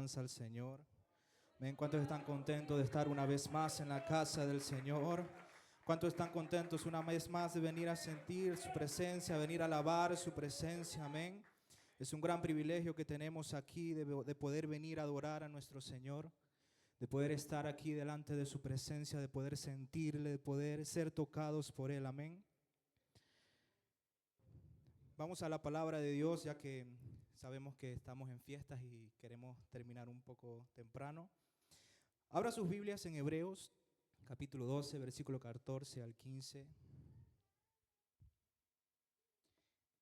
alabanza al Señor. Amén. ¿Cuántos están contentos de estar una vez más en la casa del Señor? ¿Cuántos están contentos una vez más de venir a sentir su presencia, venir a alabar su presencia? Amén. Es un gran privilegio que tenemos aquí de poder venir a adorar a nuestro Señor, de poder estar aquí delante de su presencia, de poder sentirle, de poder ser tocados por Él. Amén. Vamos a la palabra de Dios, ya que sabemos que estamos en fiestas y queremos terminar un poco temprano. Abra sus Biblias en Hebreos, capítulo 12, versículo 14 al 15.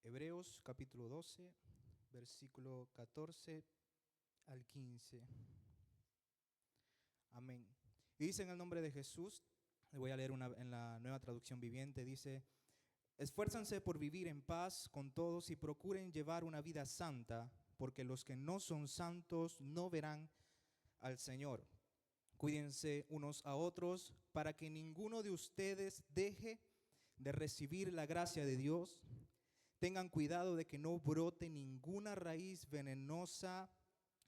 Hebreos, capítulo 12, versículo 14 al 15. Amén. Y dice en el nombre de Jesús, le voy a leer en la Nueva Traducción Viviente, dice: esfuérzanse por vivir en paz con todos y procuren llevar una vida santa, porque los que no son santos no verán al Señor. Cuídense unos a otros para que ninguno de ustedes deje de recibir la gracia de Dios. Tengan cuidado de que no brote ninguna raíz venenosa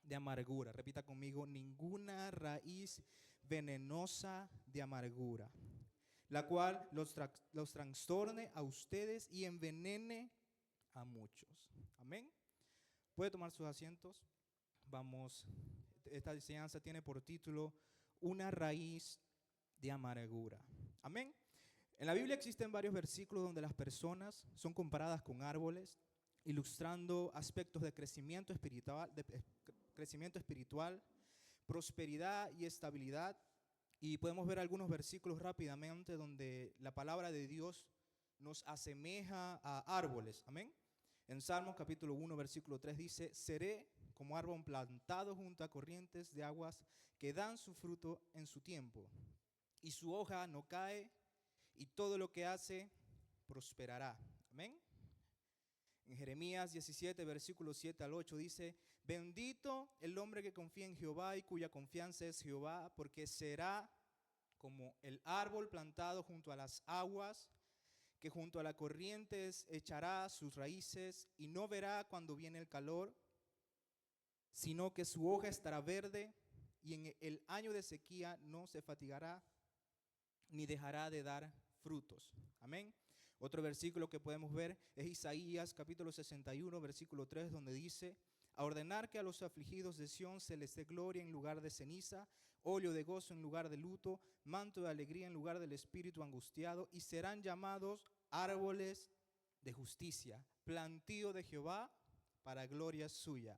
de amargura. Repita conmigo: ninguna raíz venenosa de amargura, la cual los trastorne a ustedes y envenene a muchos. Amén. Puede tomar sus asientos. Vamos, esta enseñanza tiene por título Una raíz de amargura. Amén. En la Biblia existen varios versículos donde las personas son comparadas con árboles, ilustrando aspectos de crecimiento espiritual, prosperidad y estabilidad. Y podemos ver algunos versículos rápidamente donde la palabra de Dios nos asemeja a árboles. Amén. En Salmos capítulo 1, versículo 3 dice: seré como árbol plantado junto a corrientes de aguas que dan su fruto en su tiempo, y su hoja no cae, y todo lo que hace prosperará. Amén. En Jeremías 17, versículos 7 al 8 dice: bendito el hombre que confía en Jehová y cuya confianza es Jehová, porque será como el árbol plantado junto a las aguas, que junto a las corrientes echará sus raíces y no verá cuando viene el calor, sino que su hoja estará verde y en el año de sequía no se fatigará ni dejará de dar frutos. Amén. Otro versículo que podemos ver es Isaías capítulo 61, versículo 3, donde dice: a ordenar que a los afligidos de Sión se les dé gloria en lugar de ceniza, óleo de gozo en lugar de luto, manto de alegría en lugar del espíritu angustiado, y serán llamados árboles de justicia, plantío de Jehová para gloria suya.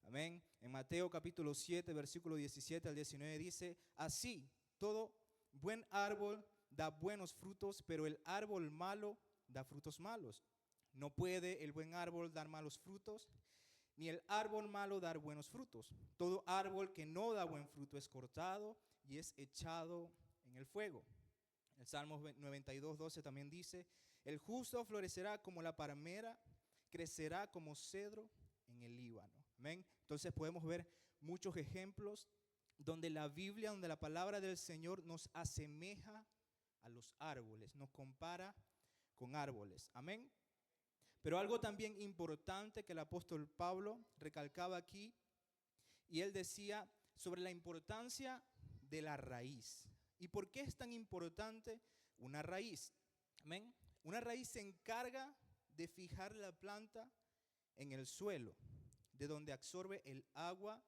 Amén. En Mateo capítulo 7, versículo 17 al 19 dice: así todo buen árbol da buenos frutos, pero el árbol malo da frutos malos. No puede el buen árbol dar malos frutos, ni el árbol malo dar buenos frutos. Todo árbol que no da buen fruto es cortado y es echado en el fuego. El Salmo 92, 12 también dice: el justo florecerá como la palmera, crecerá como cedro en el Líbano. Amén. Entonces podemos ver muchos ejemplos donde la Biblia, donde la palabra del Señor nos asemeja a los árboles, nos compara con árboles. Amén. Pero algo también importante que el apóstol Pablo recalcaba aquí, y él decía sobre la importancia de la raíz. ¿Y por qué es tan importante una raíz? Amén. Una raíz se encarga de fijar la planta en el suelo, de donde absorbe el agua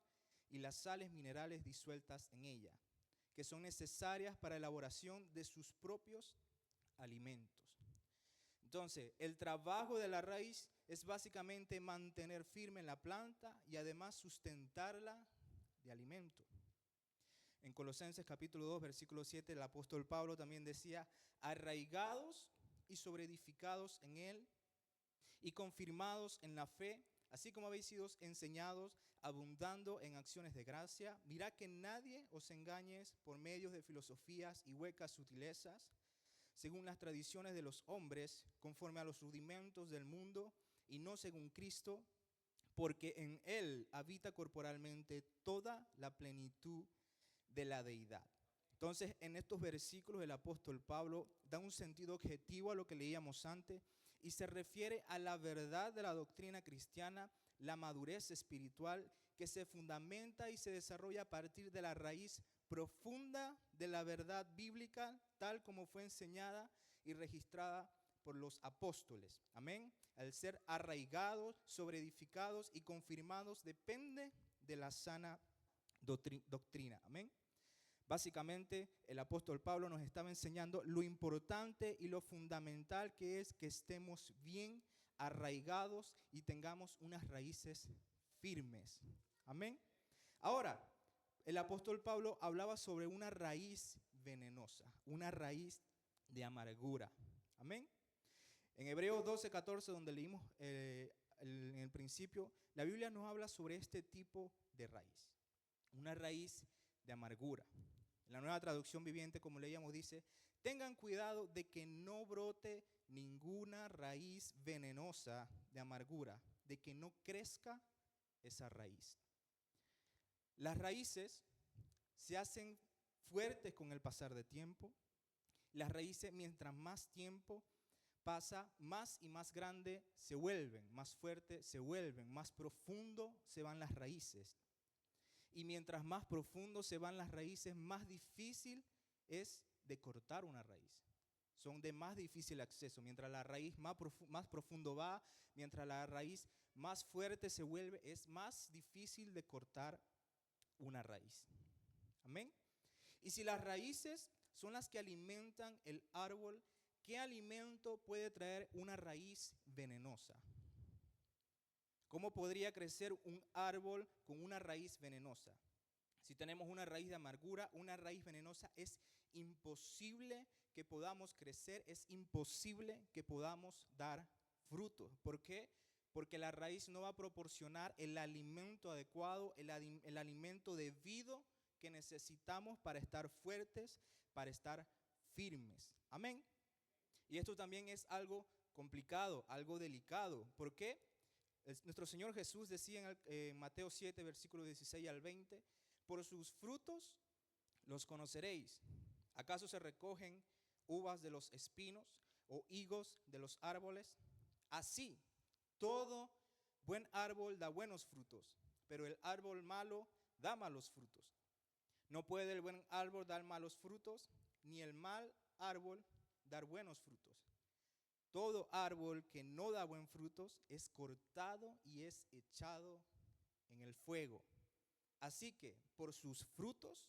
y las sales minerales disueltas en ella, que son necesarias para la elaboración de sus propios alimentos. Entonces, el trabajo de la raíz es básicamente mantener firme la planta y además sustentarla de alimento. En Colosenses capítulo 2, versículo 7, el apóstol Pablo también decía: arraigados y sobreedificados en él y confirmados en la fe, así como habéis sido enseñados, abundando en acciones de gracia. Mirad que nadie os engañe por medios de filosofías y huecas sutilezas, según las tradiciones de los hombres, conforme a los rudimentos del mundo, y no según Cristo, porque en él habita corporalmente toda la plenitud de la deidad. Entonces, en estos versículos el apóstol Pablo da un sentido objetivo a lo que leíamos antes y se refiere a la verdad de la doctrina cristiana, la madurez espiritual que se fundamenta y se desarrolla a partir de la raíz profunda de la verdad bíblica, tal como fue enseñada y registrada por los apóstoles. Amén. Al ser arraigados, sobreedificados y confirmados, depende de la sana doctrina. Amén. Básicamente, el apóstol Pablo nos estaba enseñando lo importante y lo fundamental que es que estemos bien arraigados y tengamos unas raíces firmes. Amén. Ahora, el apóstol Pablo hablaba sobre una raíz venenosa, una raíz de amargura. Amén. En Hebreos 12:14, donde leímos en el principio, la Biblia nos habla sobre este tipo de raíz, una raíz de amargura. En la Nueva Traducción Viviente, como leíamos, dice: tengan cuidado de que no brote ninguna raíz venenosa de amargura, de que no crezca esa raíz. Las raíces se hacen fuertes con el pasar del tiempo. Las raíces, mientras más tiempo pasa, más y más grandes se vuelven, más fuertes se vuelven, más profundo se van las raíces. Y mientras más profundo se van las raíces, más difícil es de cortar una raíz. Son de más difícil acceso. Mientras la raíz más profundo va, mientras la raíz más fuerte se vuelve, es más difícil de cortar una raíz. Amén. Y si las raíces son las que alimentan el árbol, ¿qué alimento puede traer una raíz venenosa? ¿Cómo podría crecer un árbol con una raíz venenosa? Si tenemos una raíz de amargura, una raíz venenosa, es imposible que podamos crecer, es imposible que podamos dar fruto. ¿Por qué? Porque la raíz no va a proporcionar el alimento adecuado, el alimento debido que necesitamos para estar fuertes, para estar firmes. Amén. Y esto también es algo complicado, algo delicado. ¿Por qué? Nuestro Señor Jesús decía en Mateo 7, versículos 16 al 20, por sus frutos los conoceréis. ¿Acaso se recogen uvas de los espinos o higos de los árboles? Así, todo buen árbol da buenos frutos, pero el árbol malo da malos frutos. No puede el buen árbol dar malos frutos, ni el mal árbol dar buenos frutos. Todo árbol que no da buen frutos es cortado y es echado en el fuego. Así que por sus frutos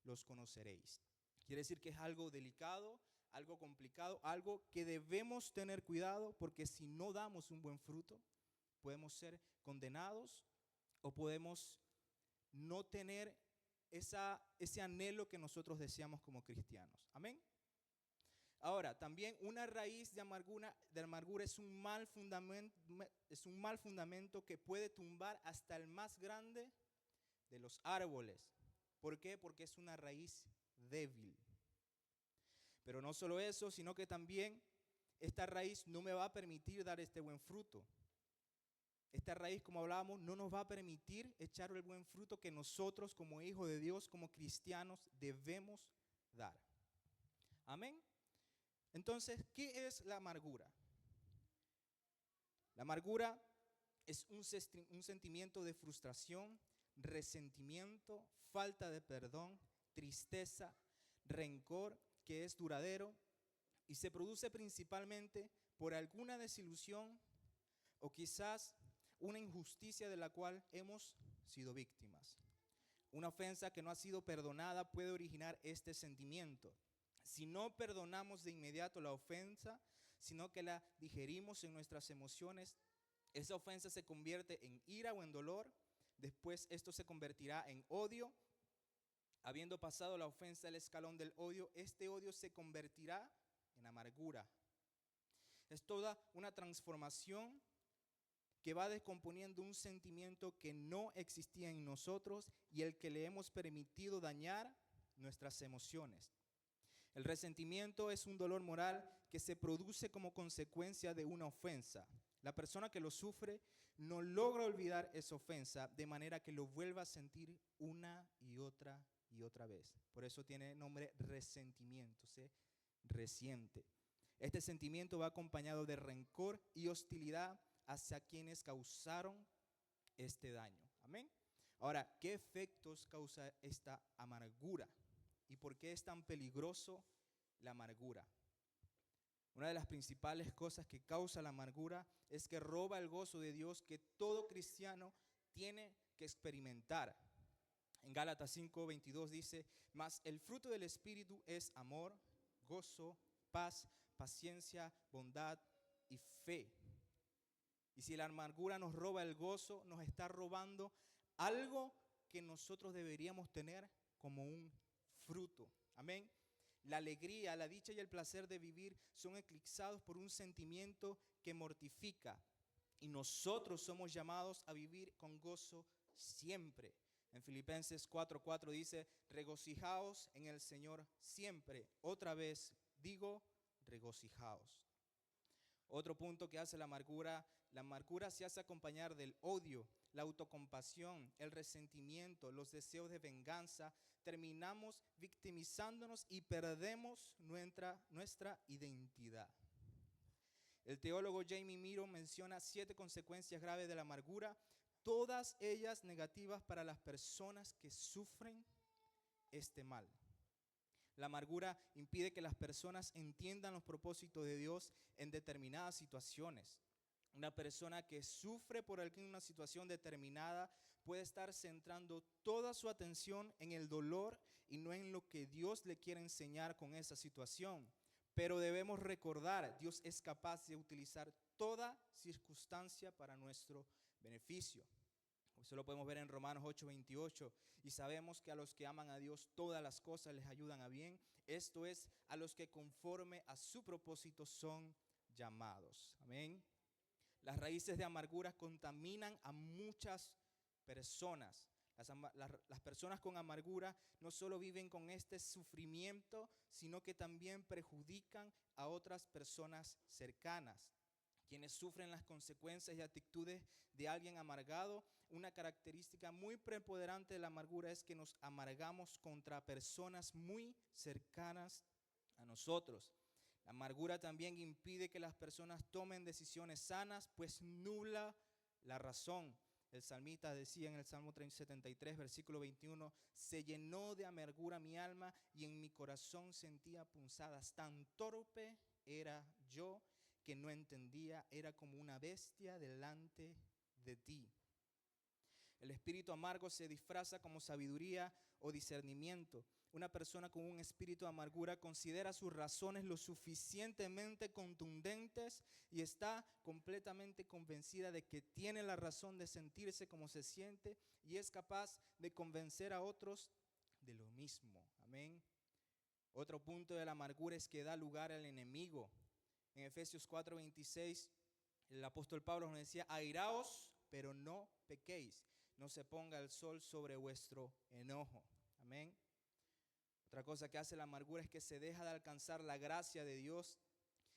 los conoceréis. Quiere decir que es algo delicado, algo complicado, algo que debemos tener cuidado, porque si no damos un buen fruto, podemos ser condenados o podemos no tener ese anhelo que nosotros deseamos como cristianos. Amén. Ahora, también una raíz de amargura es un mal fundamento que puede tumbar hasta el más grande de los árboles. ¿Por qué? Porque es una raíz débil. Pero no solo eso, sino que también esta raíz no me va a permitir dar este buen fruto. Esta raíz, como hablábamos, no nos va a permitir echar el buen fruto que nosotros como hijos de Dios, como cristianos, debemos dar. Amén. Entonces, ¿qué es la amargura? La amargura es un sentimiento de frustración, resentimiento, falta de perdón, tristeza, rencor que es duradero y se produce principalmente por alguna desilusión o quizás una injusticia de la cual hemos sido víctimas. Una ofensa que no ha sido perdonada puede originar este sentimiento. Si no perdonamos de inmediato la ofensa, sino que la digerimos en nuestras emociones, esa ofensa se convierte en ira o en dolor. Después esto se convertirá en odio. Habiendo pasado la ofensa al escalón del odio, este odio se convertirá en amargura. Es toda una transformación que va descomponiendo un sentimiento que no existía en nosotros y el que le hemos permitido dañar nuestras emociones. El resentimiento es un dolor moral que se produce como consecuencia de una ofensa. La persona que lo sufre no logra olvidar esa ofensa de manera que lo vuelva a sentir una y otra vez. Por eso tiene nombre resentimiento, se resiente. Este sentimiento va acompañado de rencor y hostilidad hacia quienes causaron este daño. Amén. Ahora, ¿qué efectos causa esta amargura? ¿Y por qué es tan peligroso la amargura? Una de las principales cosas que causa la amargura es que roba el gozo de Dios que todo cristiano tiene que experimentar. En Gálatas 5:22 dice, mas el fruto del Espíritu es amor, gozo, paz, paciencia, bondad y fe. Y si la amargura nos roba el gozo, nos está robando algo que nosotros deberíamos tener como un fruto. Amén. La alegría, la dicha y el placer de vivir son eclipsados por un sentimiento que mortifica. Y nosotros somos llamados a vivir con gozo siempre. En Filipenses 4:4 dice, regocijaos en el Señor siempre. Otra vez digo, regocijaos. Otro punto que hace la amargura se hace acompañar del odio, la autocompasión, el resentimiento, los deseos de venganza. Terminamos victimizándonos y perdemos nuestra identidad. El teólogo Jamie Miro menciona 7 consecuencias graves de la amargura, todas ellas negativas para las personas que sufren este mal. La amargura impide que las personas entiendan los propósitos de Dios en determinadas situaciones. Una persona que sufre por alguna situación determinada puede estar centrando toda su atención en el dolor y no en lo que Dios le quiere enseñar con esa situación. Pero debemos recordar, Dios es capaz de utilizar toda circunstancia para nuestro beneficio. Eso lo podemos ver en Romanos 8:28. Y sabemos que a los que aman a Dios todas las cosas les ayudan a bien. Esto es, a los que conforme a su propósito son llamados. Amén. Las raíces de amargura contaminan a muchas personas. Las personas con amargura no solo viven con este sufrimiento, sino que también perjudican a otras personas cercanas. Quienes sufren las consecuencias y actitudes de alguien amargado, una característica muy preponderante de la amargura es que nos amargamos contra personas muy cercanas a nosotros. La amargura también impide que las personas tomen decisiones sanas, pues nubla la razón. El salmista decía en el Salmo 73, versículo 21, se llenó de amargura mi alma y en mi corazón sentía punzadas. Tan torpe era yo que no entendía, era como una bestia delante de ti. El espíritu amargo se disfraza como sabiduría o discernimiento. Una persona con un espíritu de amargura considera sus razones lo suficientemente contundentes y está completamente convencida de que tiene la razón de sentirse como se siente y es capaz de convencer a otros de lo mismo. Amén. Otro punto de la amargura es que da lugar al enemigo. En Efesios 4:26, el apóstol Pablo nos decía, airaos, pero no pequéis. No se ponga el sol sobre vuestro enojo. Amén. Otra cosa que hace la amargura es que se deja de alcanzar la gracia de Dios.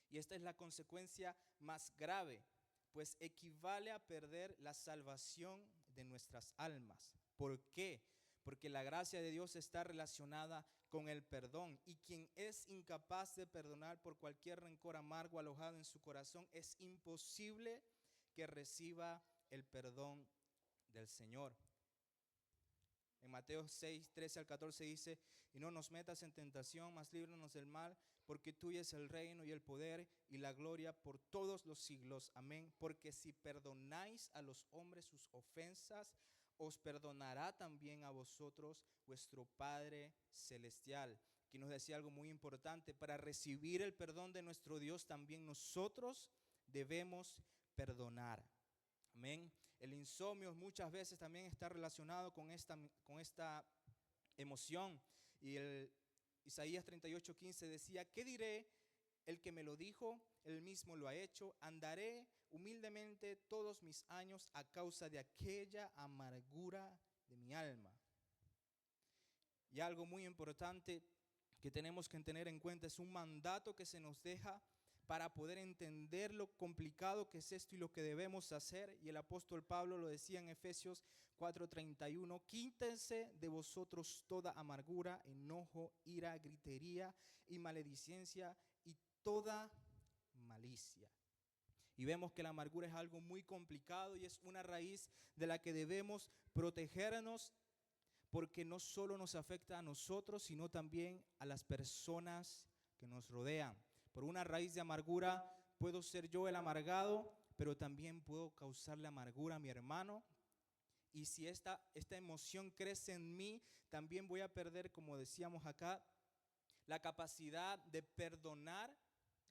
Y esta es la consecuencia más grave, pues equivale a perder la salvación de nuestras almas. ¿Por qué? Porque la gracia de Dios está relacionada con el perdón. Y quien es incapaz de perdonar por cualquier rencor amargo alojado en su corazón, es imposible que reciba el perdón del Señor. En Mateo 6, 13 al 14 dice, y no nos metas en tentación, mas líbranos del mal, porque tuyo es el reino y el poder y la gloria por todos los siglos. Amén. Porque si perdonáis a los hombres sus ofensas, os perdonará también a vosotros vuestro Padre Celestial. Aquí nos decía algo muy importante, para recibir el perdón de nuestro Dios también nosotros debemos perdonar. Amén. El insomnio muchas veces también está relacionado con esta emoción. Y el Isaías 38:15 decía, ¿qué diré? El que me lo dijo, él mismo lo ha hecho. Andaré humildemente todos mis años a causa de aquella amargura de mi alma. Y algo muy importante que tenemos que tener en cuenta es un mandato que se nos deja para poder entender lo complicado que es esto y lo que debemos hacer. Y el apóstol Pablo lo decía en Efesios 4:31, quítense de vosotros toda amargura, enojo, ira, gritería y maledicencia y toda malicia. Y vemos que la amargura es algo muy complicado y es una raíz de la que debemos protegernos, porque no solo nos afecta a nosotros, sino también a las personas que nos rodean. Por una raíz de amargura puedo ser yo el amargado, pero también puedo causarle amargura a mi hermano. Y si esta emoción crece en mí, también voy a perder, como decíamos acá, la capacidad de perdonar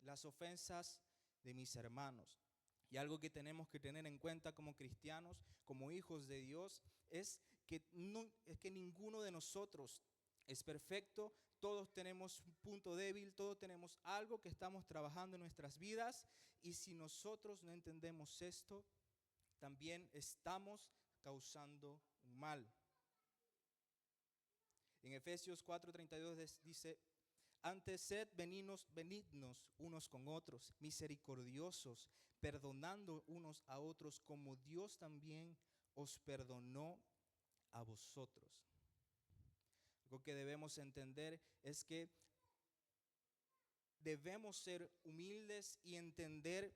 las ofensas de mis hermanos. Y algo que tenemos que tener en cuenta como cristianos, como hijos de Dios, es que ninguno de nosotros es perfecto. Todos tenemos un punto débil, todos tenemos algo que estamos trabajando en nuestras vidas. Y si nosotros no entendemos esto, también estamos causando un mal. En Efesios 4:32 dice: antes sed benignos unos con otros, misericordiosos, perdonando unos a otros, como Dios también os perdonó a vosotros. Algo que debemos entender es que debemos ser humildes y entender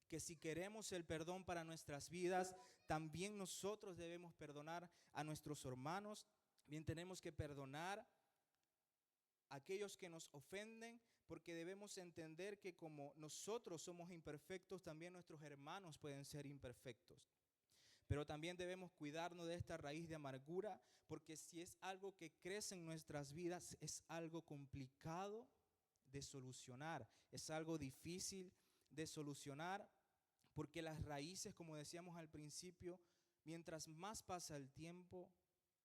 que si queremos el perdón para nuestras vidas, también nosotros debemos perdonar a nuestros hermanos. Bien, tenemos que perdonar a aquellos que nos ofenden, porque debemos entender que como nosotros somos imperfectos, también nuestros hermanos pueden ser imperfectos. Pero también debemos cuidarnos de esta raíz de amargura, porque si es algo que crece en nuestras vidas, es algo complicado de solucionar, es algo difícil de solucionar, porque las raíces, como decíamos al principio, mientras más pasa el tiempo,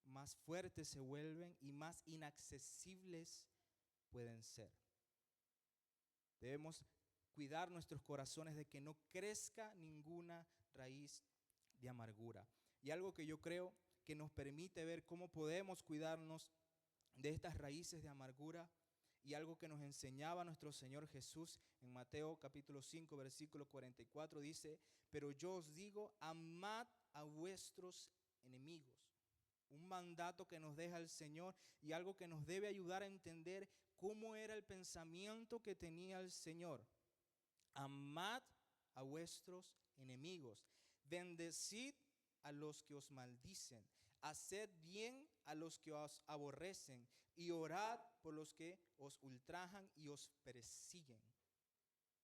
más fuertes se vuelven y más inaccesibles pueden ser. Debemos cuidar nuestros corazones de que no crezca ninguna raíz de amargura. Y algo que yo creo que nos permite ver cómo podemos cuidarnos de estas raíces de amargura, y algo que nos enseñaba nuestro Señor Jesús en Mateo capítulo 5 versículo 44 dice: pero yo os digo, amad a vuestros enemigos. Un mandato que nos deja el Señor y algo que nos debe ayudar a entender cómo era el pensamiento que tenía el Señor. Amad a vuestros enemigos, bendecid a los que os maldicen, haced bien a los que os aborrecen y orad por los que os ultrajan y os persiguen.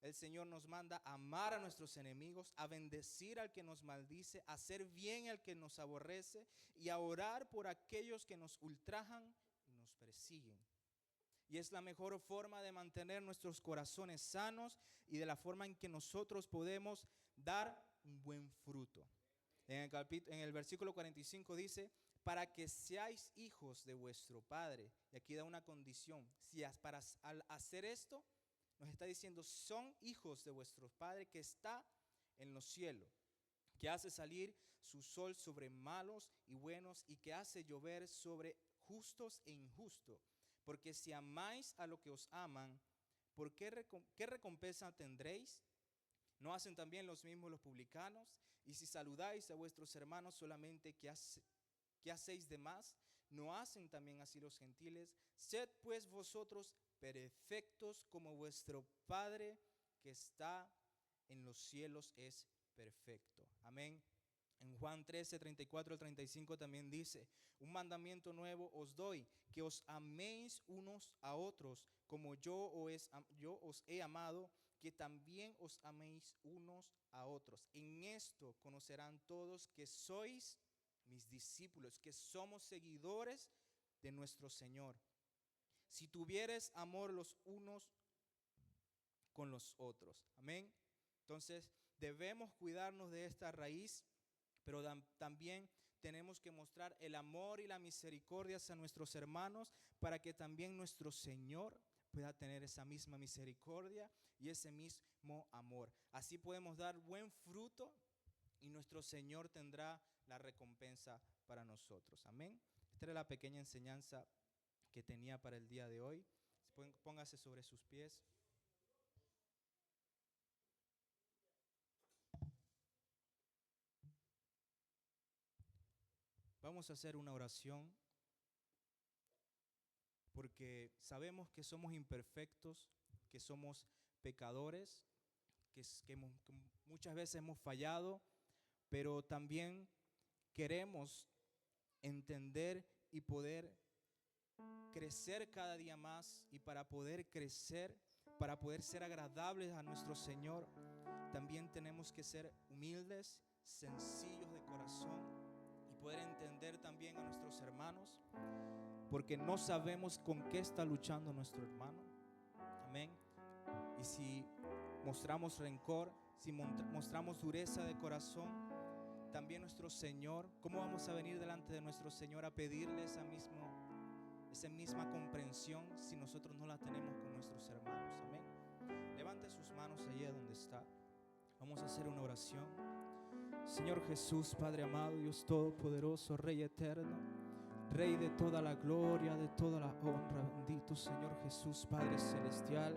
El Señor nos manda a amar a nuestros enemigos, a bendecir al que nos maldice, a hacer bien al que nos aborrece y a orar por aquellos que nos ultrajan y nos persiguen. Y es la mejor forma de mantener nuestros corazones sanos y de la forma en que nosotros podemos dar un buen fruto. En el versículo 45 dice: para que seáis hijos de vuestro Padre. Y aquí da una condición. Si para al hacer esto, nos está diciendo, son hijos de vuestro Padre que está en los cielos, que hace salir su sol sobre malos y buenos y que hace llover sobre justos e injustos. Porque si amáis a los que os aman, ¿qué recompensa tendréis? ¿No hacen también los mismos los publicanos? Y si saludáis a vuestros hermanos solamente, ¿qué hacéis de más? ¿No hacen también así los gentiles? Sed pues vosotros perfectos como vuestro Padre que está en los cielos es perfecto. Amén. En Juan 13, 34 al 35 también dice: un mandamiento nuevo os doy, que os améis unos a otros, como yo os he amado, que también os améis unos a otros. En esto conocerán todos que sois mis discípulos, que somos seguidores de nuestro Señor. Si tuvieres amor los unos con los otros. Amén. Entonces debemos cuidarnos de esta raíz, pero también tenemos que mostrar el amor y la misericordia hacia nuestros hermanos, para que también nuestro Señor pueda tener esa misma misericordia y ese mismo amor. Así podemos dar buen fruto y nuestro Señor tendrá la recompensa para nosotros. Amén. Esta era la pequeña enseñanza que tenía para el día de hoy. Póngase sobre sus pies. Vamos a hacer una oración, porque sabemos que somos imperfectos, que somos pecadores, que Muchas veces hemos fallado, pero también queremos entender y poder crecer cada día más. Y para poder crecer, para poder ser agradables a nuestro Señor, también tenemos que ser humildes, sencillos de corazón y poder entender también a nuestros hermanos, porque no sabemos con qué está luchando nuestro hermano. Amén. Y si mostramos rencor, si mostramos dureza de corazón, también nuestro Señor, ¿cómo vamos a venir delante de nuestro Señor a pedirle esa misma comprensión si nosotros no la tenemos con nuestros hermanos? Amén. Levante sus manos allí donde está. Vamos a hacer una oración. Señor Jesús, Padre amado, Dios todopoderoso, Rey eterno, Rey de toda la gloria, de toda la honra, bendito Señor Jesús, Padre celestial.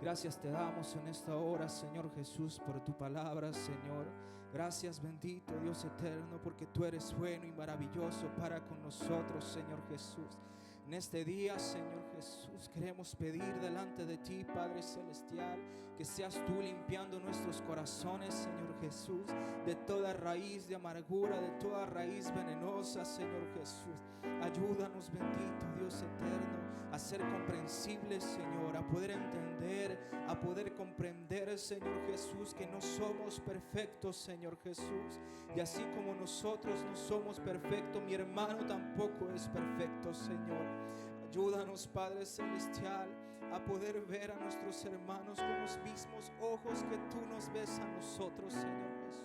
Gracias te damos en esta hora, Señor Jesús, por tu palabra, Señor. Gracias, bendito Dios eterno, porque tú eres bueno y maravilloso para con nosotros, Señor Jesús. En este día, Señor Jesús, queremos pedir delante de ti, Padre celestial, que seas tú limpiando nuestros corazones, Señor Jesús, de toda raíz de amargura, de toda raíz venenosa, Señor Jesús. Ayúdanos, bendito Dios eterno, a ser comprensibles, Señor, a poder entender, a poder comprender, Señor Jesús, que no somos perfectos, Señor Jesús. Y así como nosotros no somos perfectos, mi hermano tampoco es perfecto, Señor. Ayúdanos, Padre celestial, a poder ver a nuestros hermanos con los mismos ojos que tú nos ves a nosotros, Señor Jesús.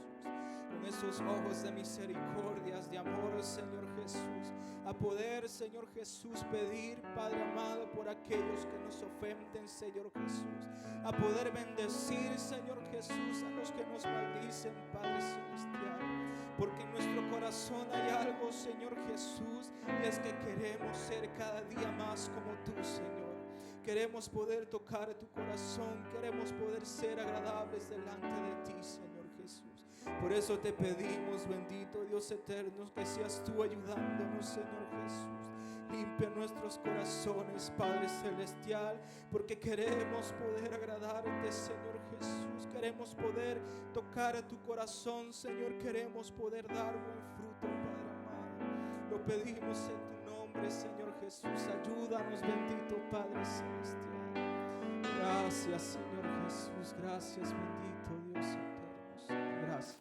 Con esos ojos de misericordias, de amor, Señor Jesús. A poder, Señor Jesús, pedir, Padre amado, por aquellos que nos ofenden, Señor Jesús. A poder bendecir, Señor Jesús, a los que nos maldicen, Padre celestial. Porque en nuestro corazón hay algo, Señor Jesús, y es que queremos ser cada día más como tú, Señor. Queremos poder tocar tu corazón, queremos poder ser agradables delante de ti, Señor Jesús. Por eso te pedimos, bendito Dios eterno, que seas tú ayudándonos, Señor Jesús. Limpia nuestros corazones, Padre celestial, porque queremos poder agradarte, Señor Jesús. Queremos poder tocar a tu corazón, Señor. Queremos poder dar buen fruto, Padre amado. Lo pedimos en tu nombre, Señor Jesús. Ayúdanos, bendito Padre celestial. Gracias, Señor Jesús. Gracias, bendito Dios eterno. Gracias.